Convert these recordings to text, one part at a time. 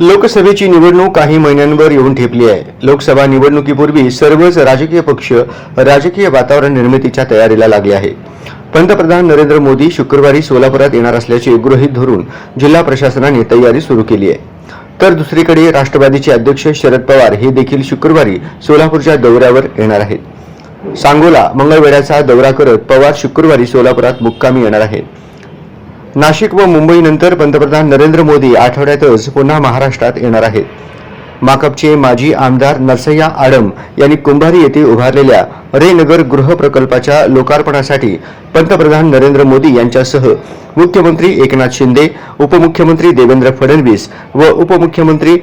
लोकसभेची निवडणूक काही महिन्यांवर येऊन ठेपली आहे. लोकसभा निवडणुकीपूर्वी सर्वच राजकीय पक्ष राजकीय वातावरण निर्मितीच्या तयारीला लागले आहे. पंतप्रधान नरेंद्र मोदी शुक्रवारी सोलापुरात येणार असल्याचे गृहीत धरून जिल्हा प्रशासनाने तयारी सुरू केली आहे. तर दुसरीकडे राष्ट्रवादीचे अध्यक्ष शरद पवार हे देखील शुक्रवारी सोलापूरच्या दौऱ्यावर येणार आहेत. सांगोला मंगळवेढ्याचा दौरा करत पवार शुक्रवारी सोलापुरात मुक्कामी येणार आहेत. नाशिक व मुंबईनंतर पंतप्रधान नरेंद्र मोदी आठवड्यातच पुन्हा महाराष्ट्रात येणार आहेत. माकपचे माजी आमदार नरसय्या आडम यांनी कुंभारी येथे उभारलेल्या रेनगर गृह प्रकल्पाच्या लोकार्पणासाठी पंतप्रधान नरेंद्र मोदी यांच्यासह मुख्यमंत्री एकनाथ शिंदे, उपमुख्यमंत्री देवेंद्र फडणवीस व उपमुख्यमंत्री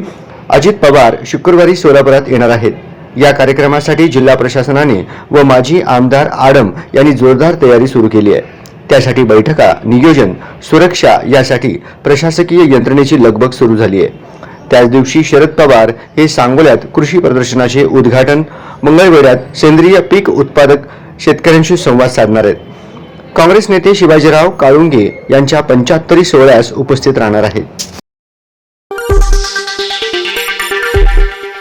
अजित पवार शुक्रवारी सोलापुरात येणार आहेत. या कार्यक्रमासाठी जिल्हा प्रशासनाने व माजी आमदार आडम यांनी जोरदार तयारी सुरू केली आहे. त्यासाठी बैठका, नियोजन, सुरक्षा यासाठी प्रशासकीय यंत्रणेची लगबग सुरू झाली आहे. त्याच दिवशी शरद पवार हे सांगोल्यात कृषी प्रदर्शनाचे उद्घाटन, मंगळवेढ्यात सेंद्रिय पीक उत्पादक शेतकऱ्यांशी संवाद साधणार आहेत. काँग्रेस नेते शिवाजीराव काळुंगे यांच्या 75 सोहळ्यास उपस्थित राहणार आहेत.